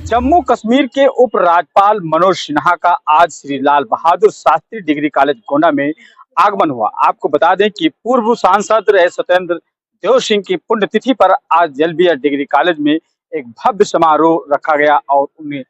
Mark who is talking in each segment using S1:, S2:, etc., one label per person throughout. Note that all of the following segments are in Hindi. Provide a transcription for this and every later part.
S1: जम्मू कश्मीर के उपराज्यपाल मनोज सिन्हा का आज श्री लाल बहादुर शास्त्री डिग्री कॉलेज गोंडा में आगमन हुआ। आपको बता दें कि पूर्व सांसद रहे सत्येंद्र देव सिंह की पुण्यतिथि पर आज एलबीएस डिग्री कॉलेज में एक भव्य समारोह रखा गया और उन्हें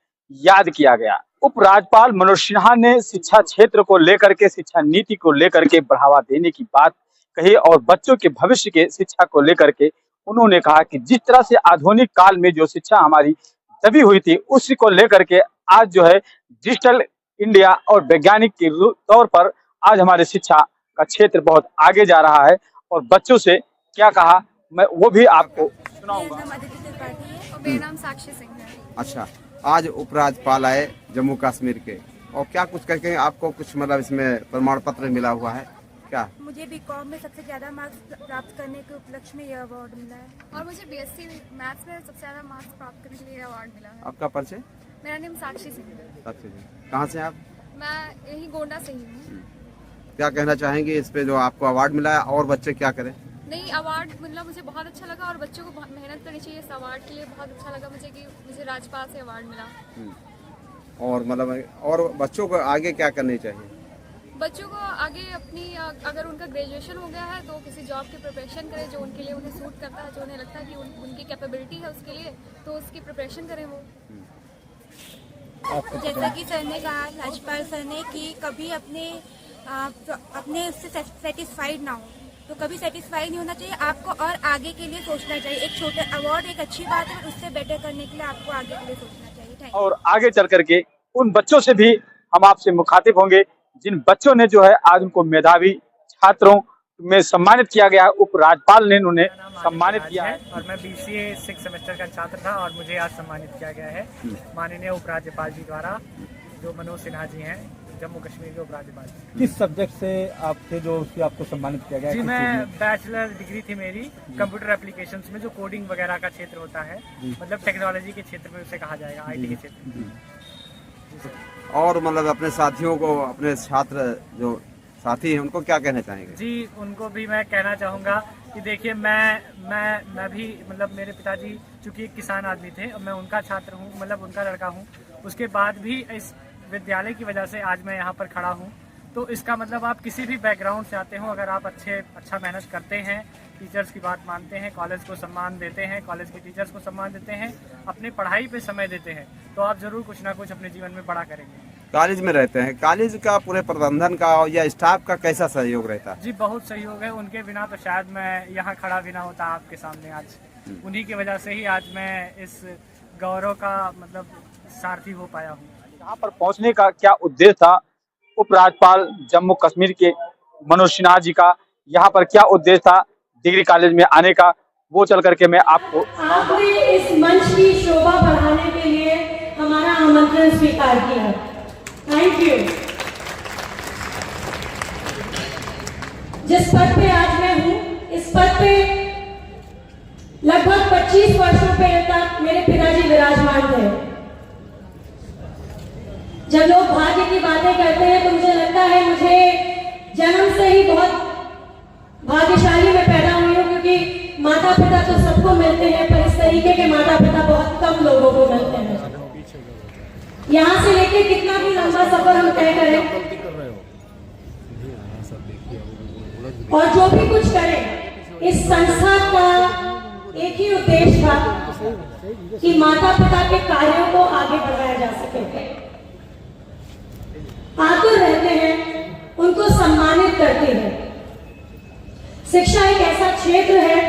S1: याद किया गया। उपराज्यपाल मनोज सिन्हा ने शिक्षा क्षेत्र को लेकर के, शिक्षा नीति को लेकर के बढ़ावा देने की बात कही और बच्चों के भविष्य के शिक्षा को लेकर के उन्होंने कहा कि जिस तरह से आधुनिक काल में जो शिक्षा हमारी दबी हुई थी उसी को लेकर के आज जो है डिजिटल इंडिया और वैज्ञानिक के तौर पर आज हमारे शिक्षा का क्षेत्र बहुत आगे जा रहा है। और बच्चों से क्या कहा मैं वो भी आपको सुनाऊंगा।
S2: मेरा नाम साक्षी सिंह है।
S3: अच्छा, आज उपराज्यपाल आए जम्मू कश्मीर के और क्या कुछ करके आपको कुछ मतलब इसमें प्रमाण पत्र मिला हुआ है क्या?
S2: मुझे बीकॉम में सबसे ज्यादा मार्क्स प्राप्त करने के उपलक्ष्य में यह अवार्ड मिला है और मुझे बीएससी मैथ्स में सबसे ज्यादा मार्क्स प्राप्त करने के लिए अवार्ड मिला है।
S3: आपका परिचय?
S2: मेरा नाम साक्षी सिंह है।
S3: साक्षी जी, कहाँ से आप?
S2: मैं यही गोंडा से ही हूँ।
S3: क्या कहना चाहेंगे इस पे जो आपको अवार्ड मिला है और बच्चे क्या करें?
S2: नहीं, अवार्ड मतलब मुझे बहुत अच्छा लगा और बच्चों को बहुत मेहनत करनी चाहिए इस अवार्ड के लिए। बहुत अच्छा लगा मुझे कि मुझे राज्यपाल से अवार्ड मिला।
S3: और मतलब और बच्चों को आगे क्या करनी चाहिए?
S2: बच्चों को आगे अपनी अगर उनका ग्रेजुएशन हो गया है तो किसी जॉब की प्रिपरेशन करें जो उनके लिए उन्हें सूट करता है, जो उन्हें लगता है कि उनकी कैपेबिलिटी है उसके लिए, तो उसकी प्रिपरेशन करें वो।
S4: जैसा कि सर ने कहा, राज्यपाल सर ने कि कभी अपने उससे सेटिस्फाइड ना हो, तो कभी सेटिस्फाइड नहीं होना चाहिए आपको और आगे के लिए सोचना चाहिए। एक छोटा अवार्ड एक अच्छी बात है, उससे बेटर करने के लिए आपको आगे के लिए सोचना चाहिए।
S1: और आगे चल करके उन बच्चों से भी हम आपसे मुखातिब होंगे जिन बच्चों ने जो है आज उनको मेधावी छात्रों में सम्मानित किया गया। उपराज्यपाल ने उन्हें सम्मानित किया है
S5: और मैं बीसीए 6 सेमेस्टर का छात्र था और मुझे आज सम्मानित किया गया है माननीय उपराज्यपाल जी द्वारा, जो मनोज सिन्हा जी हैं, जम्मू कश्मीर के उपराज्यपाल।
S6: किस सब्जेक्ट से आपसे जो आपको सम्मानित किया गया?
S5: जी, मैं बैचलर डिग्री थी मेरी कंप्यूटर एप्लीकेशंस में, जो कोडिंग वगैरह का क्षेत्र होता है, मतलब टेक्नोलॉजी के क्षेत्र में उसे कहा जाएगा, आईटी के क्षेत्र में।
S3: और मतलब अपने साथियों को, अपने छात्र जो साथी हैं उनको क्या कहना चाहेंगे?
S5: जी, उनको भी मैं कहना चाहूँगा कि देखिए मैं भी मतलब मेरे पिताजी चूँकि एक किसान आदमी थे और मैं उनका छात्र हूँ, मतलब उनका लड़का हूँ। उसके बाद भी इस विद्यालय की वजह से आज मैं यहाँ पर खड़ा हूँ। तो इसका मतलब आप किसी भी बैकग्राउंड से आते हो, अगर आप अच्छा मेहनत करते हैं, टीचर्स की बात मानते हैं, कॉलेज को सम्मान देते हैं, कॉलेज के टीचर्स को सम्मान देते हैं, अपनी पढ़ाई पे समय देते हैं, तो आप जरूर कुछ ना कुछ अपने जीवन में बड़ा करेंगे।
S3: कॉलेज में रहते हैं, कॉलेज का पूरे प्रबंधन का या स्टाफ का कैसा सहयोग रहता है?
S5: जी, बहुत सहयोग है। उनके बिना तो शायद मैं यहाँ खड़ा भी ना होता आपके सामने आज। उन्हीं की वजह से ही आज मैं इस गौरव का मतलब सारथी हो पाया हूँ।
S1: यहाँ पर पहुँचने का क्या उद्देश्य था उपराज्यपाल जम्मू कश्मीर के मनोज सिन्हा जी का, यहाँ पर क्या उद्देश्य था डिग्री कॉलेज में आने का, वो चल करके मैं आपको
S7: आपने इस मंच की शोभा बढ़ाने के लिए हमारा आमंत्रण स्वीकार किया। Thank you. जिस पद पे आज मैं हूँ, इस पद पे लगभग 25 वर्षों पहले तक मेरे पिताजी विराजमान थे। जब लोग भाग्य की बातें करते हैं तो मुझे लगता है मुझे जन्म से ही बहुत भाग्यशाली में पैदा हुई हूँ, क्योंकि माता पिता तो सबको मिलते हैं पर इस तरीके के माता पिता बहुत कम लोगों को मिलते हैं। यहाँ से लेके कितना भी लंबा सफर हम तय करें और जो भी कुछ करें, इस संस्था का एक ही उद्देश्य था कि माता पिता के कार्यों को आगे बढ़ाया जा सके। आतुर रहते हैं, उनको सम्मानित करते हैं। शिक्षा एक ऐसा क्षेत्र है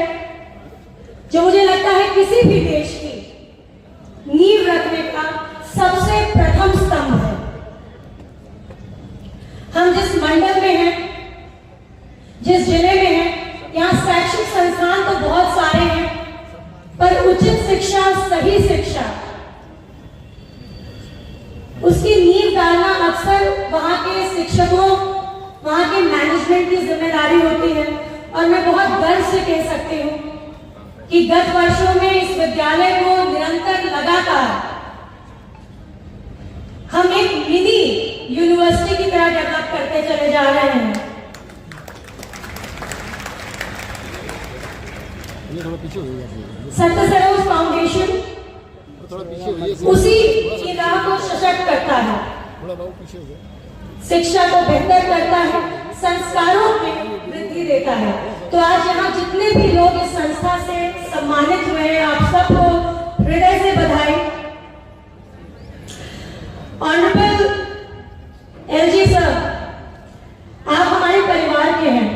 S7: जो मुझे लगता है किसी भी देश की नींव रखने का सबसे प्रथम स्तंभ है। हम जिस मंडल में हैं, जिस जिले में हैं, यहाँ शैक्षिक संस्थान तो बहुत सारे हैं, पर उचित शिक्षा, सही शिक्षा, उसकी नींव डालना अक्सर वहाँ के शिक्षकों, वहाँ के मैनेजमेंट की जिम्मेदारी होती है। और मैं बहुत गर्व से कह सकती हूँ कि गत वर्षों में इस विद्यालय को निरंतर लगातार हम एक मिनी यूनिवर्सिटी की तरह डेवलप करते चले जा रहे हैं। सत्य सरोज फाउंडेशन उसी की राह को सशक्त करता है, शिक्षा को बेहतर करता है, संस्कारों में वृद्धि देता है। तो आज यहाँ जितने भी लोग इस संस्था से सम्मानित हुए हैं, आप सबको हृदय से बधाई। ऑनरेबल एलजी सर, आप हमारे परिवार के हैं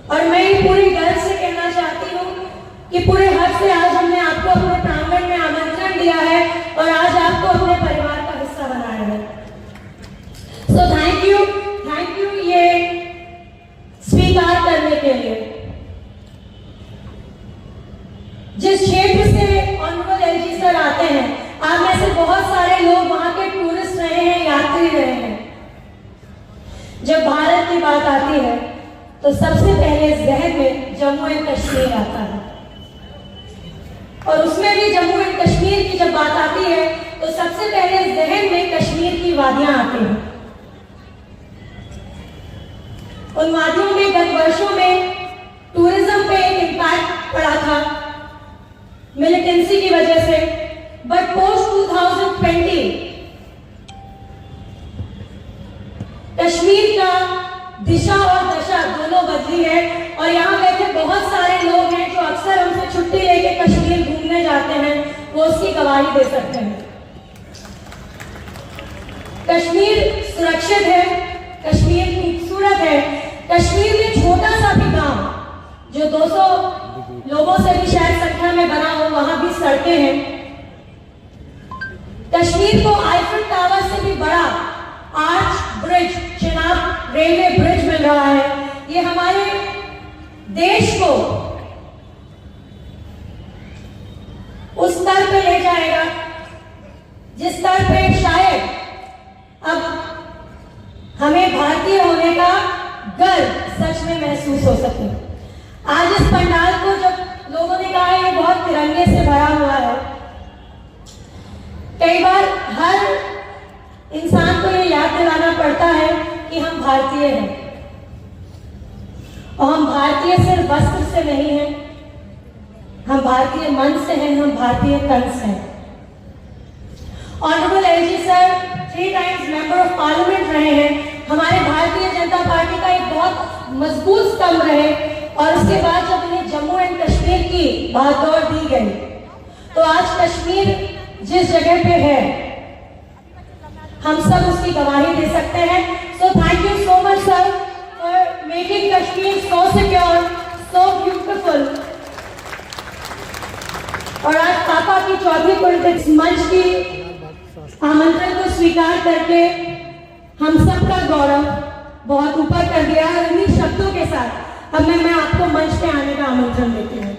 S7: और मैं ये पूरी गर्व से कहना चाहती हूँ कि पूरे हक से आज हमने आपको अपने प्रांगण में आमंत्रण दिया है और आज आपको अपने परिवार का हिस्सा बनाया है। सो थैंक यू ये स्वीकार करने के लिए। जिस क्षेत्र से ऑनरेबल एलजी सर आते हैं, आप में से बहुत सारे लोग वहां के टूरिस्ट रहे हैं, यात्री रहे हैं। जब भारत की बात आती है तो सबसे पहले जहन में जम्मू एंड कश्मीर आता है, और उसमें भी जम्मू एंड कश्मीर की जब बात आती है तो सबसे पहले जहन में कश्मीर की वादियां आती हैं। उन वादियों में गत वर्षों में टूरिज्म पे एक इम्पैक्ट पड़ा था मिलिटेंसी की वजह से, बट पोस्ट 2020 कश्मीर का दिशा और दशा दोनों बदली है। और यहाँ बैठे बहुत सारे लोग हैं जो अक्सर हमसे छुट्टी लेके कश्मीर घूमने जाते हैं, वो उसकी गवाही दे सकते हैं। कश्मीर सुरक्षित है, कश्मीर खूबसूरत है। कश्मीर में छोटा सा भी गांव जो 200 लोगों से भी शायद संख्या में बना हो, वहां भी सड़कें हैं। कश्मीर को आईफिल टावर से भी बड़ा arch bridge, Chenab railway bridge मिल रहा है। ये हमारे देश को उस स्तर पे ले जाएगा जिस स्तर पे शायद अब हमें भारतीय होने का गर्व सच में महसूस हो सके। आज इस पंडाल को जब लोगों ने कहा ये बहुत तिरंगे से भरा हुआ है, कई बार हर इंसान को ये याद दिलाना पड़ता है कि हम भारतीय हैं, और हम भारतीय सिर्फ वस्त्र से नहीं हैं, हम भारतीय मन से हैं, हम भारतीय तन से हैं। Honourable LG sir 3 times member of parliament रहे हैं, हमारे भारतीय जनता पार्टी का एक बहुत मजबूत स्तंभ रहे, और उसके बाद जब उन्हें जम्मू एंड कश्मीर की भागदौड़ दी गई तो आज कश्मीर जिस जगह पे है हम सब उसकी गवाही दे सकते हैं। So thank you so much sir for making Kashmir so secure, so beautiful. और आज पापा की चौथी पॉलिटिक्स मंच की आमंत्रण को स्वीकार करके हम सबका गौरव बहुत ऊपर कर दिया। और इन्हीं शब्दों के साथ अब मैं आपको मंच पे आने का आमंत्रण देती हूँ।